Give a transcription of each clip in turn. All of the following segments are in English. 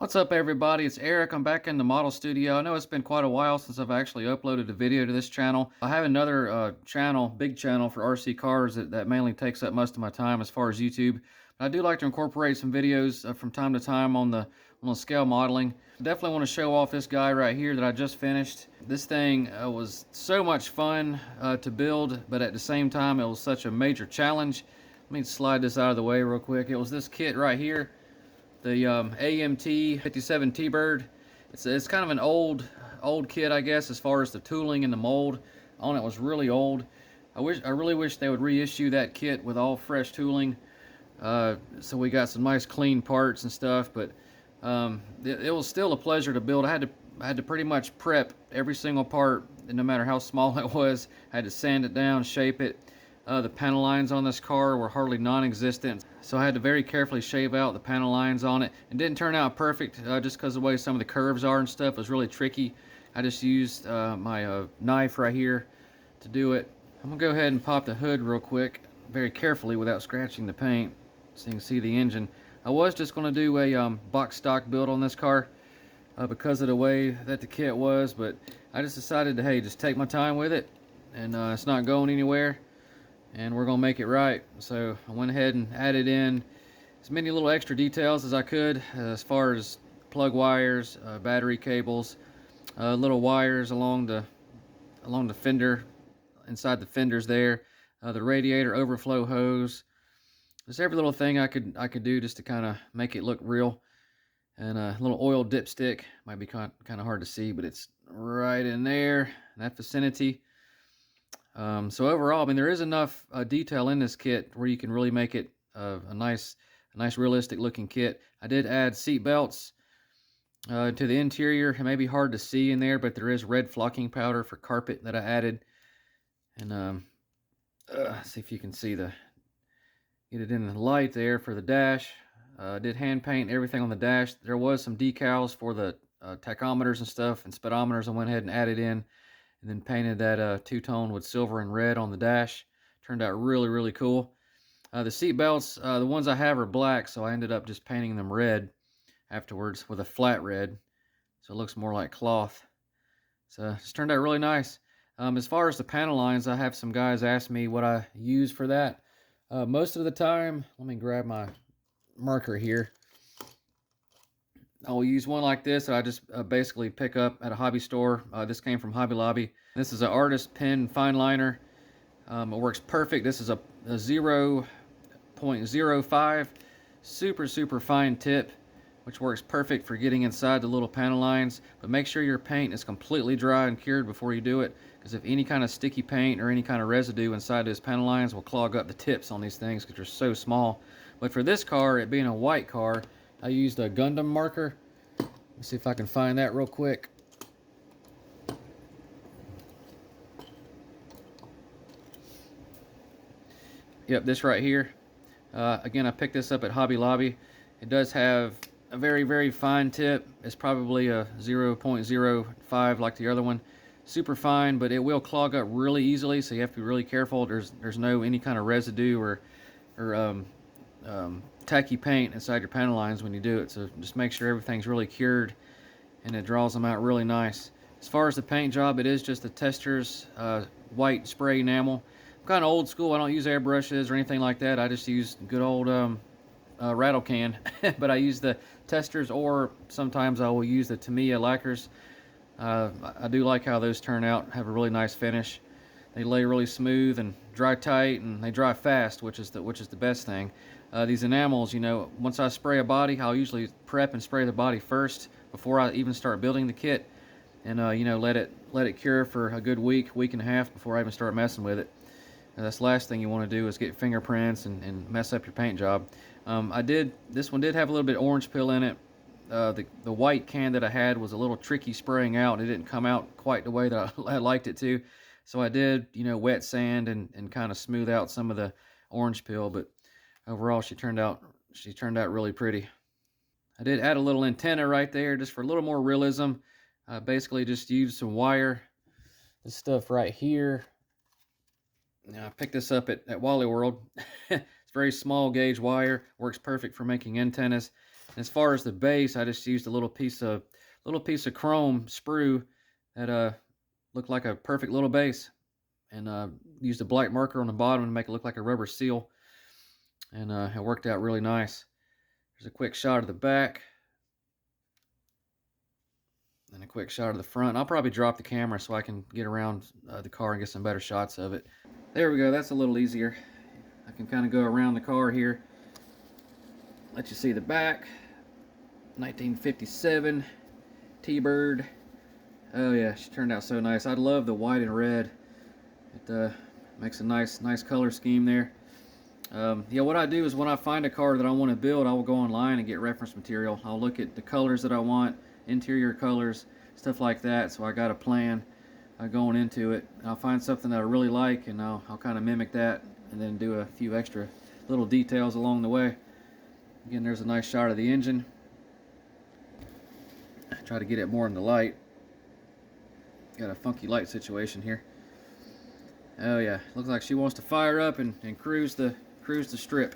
What's up, everybody? It's Eric. I'm back in the model studio. I know it's been quite a while since I've actually uploaded a video to this channel. I have another big channel for RC cars that mainly takes up most of my time as far as YouTube. But I do like to incorporate some videos from time to time on the scale modeling. I definitely want to show off this guy right here that I just finished. This thing was so much fun to build, but at the same time, it was such a major challenge. Let me slide this out of the way real quick. It was this kit right here. The AMT 57 T-Bird. It's kind of an old kit, I guess, as far as the tooling and the mold on it was really old. I really wish they would reissue that kit with all fresh tooling, so we got some nice clean parts and stuff. But it was still a pleasure to build. I had to pretty much prep every single part, and no matter how small it was. I had to sand it down, shape it. The panel lines on this car were hardly non-existent, so I had to very carefully shave out the panel lines on it. It didn't turn out perfect just because of the way some of the curves are and stuff. It was really tricky. I just used my knife right here to do it. I'm gonna go ahead and pop the hood real quick, very carefully without scratching the paint, so you can see the engine. I was just gonna do a box stock build on this car because of the way that the kit was, but I just decided to, hey, just take my time with it, and it's not going anywhere. And we're gonna make it right. So I went ahead and added in as many little extra details as I could, as far as plug wires, battery cables, little wires along the fender, inside the fenders there, the radiator overflow hose, just every little thing I could do just to kind of make it look real. And a little oil dipstick, might be kind of hard to see, but it's right in there in that vicinity. So overall, I mean, there is enough detail in this kit where you can really make it a nice realistic looking kit. I did add seat belts to the interior. It may be hard to see in there, but there is red flocking powder for carpet that I added. And see if you can see get it in the light there for the dash. Did hand paint everything on the dash. There was some decals for the tachometers and stuff, and speedometers I went ahead and added in. And then painted that two-tone with silver and red on the dash. Turned out really cool. The seat belts, the ones I have are black, so I ended up just painting them red afterwards with a flat red, so it looks more like cloth. So it just turned out really nice. As far as the panel lines, I have some guys ask me what I use for that. Most of the time, let me grab my marker here. I will use one like this that I just basically pick up at a hobby store. This came from Hobby Lobby. This is an artist pen fine liner. It works perfect. This is a 0.05 super fine tip, which works perfect for getting inside the little panel lines. But make sure your paint is completely dry and cured before you do it, because if any kind of sticky paint or any kind of residue inside those panel lines will clog up the tips on these things because they're so small. But for this car, it being a white car, I used a Gundam marker. Let's see if I can find that real quick. Yep, this right here. Again, I picked this up at Hobby Lobby. It does have a very fine tip. It's probably a 0.05 like the other one. Super fine, but it will clog up really easily, so you have to be really careful. There's no any kind of residue or tacky paint inside your panel lines when you do it, so just make sure everything's really cured and it draws them out really nice. As far as the paint job, it is just a Tester's white spray enamel. I'm kind of old school. I don't use airbrushes or anything like that. I just use good old rattle can. But I use the Tester's, or sometimes I will use the Tamiya lacquers. I do like how those turn out, have a really nice finish. They lay really smooth and dry tight, and they dry fast, which is the best thing. These enamels, you know, once I spray a body, I'll usually prep and spray the body first before I even start building the kit, and you know, let it cure for a good week and a half before I even start messing with it. And that's the last thing you want to do, is get fingerprints and mess up your paint job. This one did have a little bit of orange peel in it. The white can that I had was a little tricky spraying out. It didn't come out quite the way that I liked it to. So I did, you know, wet sand and kind of smooth out some of the orange peel, but overall she turned out really pretty. I did add a little antenna right there just for a little more realism. Basically just used some wire, this stuff right here. Now, I picked this up at Wally World. It's very small gauge wire, works perfect for making antennas. As far as the base, I just used a little piece of chrome sprue that looked like a perfect little base, and used a black marker on the bottom to make it look like a rubber seal, and it worked out really nice. There's a quick shot of the back and a quick shot of the front. I'll probably drop the camera so I can get around the car and get some better shots of it. There we go. That's a little easier. I can kind of go around the car here. Let you see the back. 1957 T-Bird. Oh yeah, she turned out so nice. I love the white and red. It makes a nice color scheme there. Yeah, what I do is when I find a car that I want to build, I will go online and get reference material. I'll look at the colors that I want, interior colors, stuff like that. So I got a plan going into it. I'll find something that I really like, and I'll kind of mimic that, and then do a few extra little details along the way. Again, there's a nice shot of the engine. Try to get it more in the light. Got a funky light situation here. Oh yeah, looks like she wants to fire up and cruise the strip.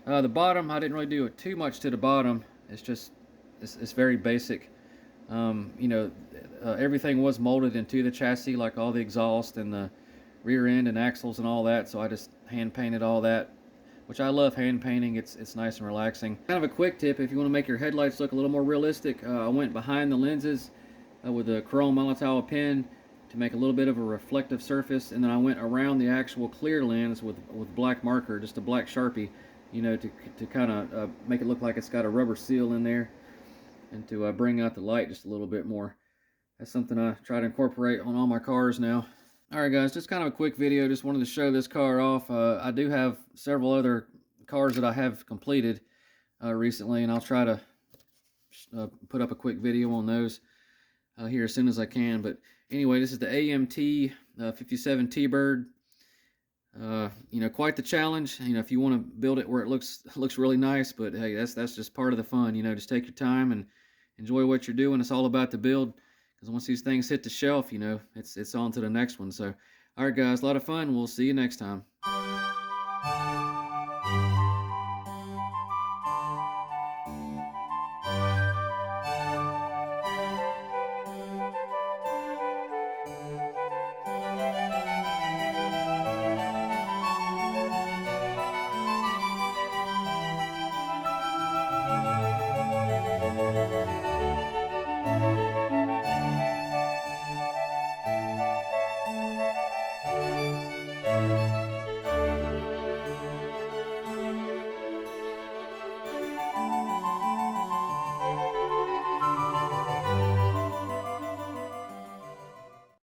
The bottom, I didn't really do it too much to the bottom. It's just it's very basic. Everything was molded into the chassis, like all the exhaust and the rear end and axles and all that. So I just hand painted all that, which I love hand painting. It's nice and relaxing. Kind of a quick tip if you want to make your headlights look a little more realistic. I went behind the lenses with a chrome Molotow pen to make a little bit of a reflective surface, and then I went around the actual clear lens with black marker, just a black Sharpie, to kind of make it look like it's got a rubber seal in there, and to bring out the light just a little bit more. That's something I try to incorporate on all my cars now. Alright guys, just kind of a quick video. Just wanted to show this car off. I do have several other cars that I have completed recently, and I'll try to put up a quick video on those here as soon as I can. But anyway, this is the AMT 57 T-Bird. Quite the challenge. If you want to build it where it looks really nice, but hey, that's just part of the fun. Just take your time and enjoy what you're doing. It's all about the build, because once these things hit the shelf, it's on to the next one. So, all right, guys, a lot of fun. We'll see you next time.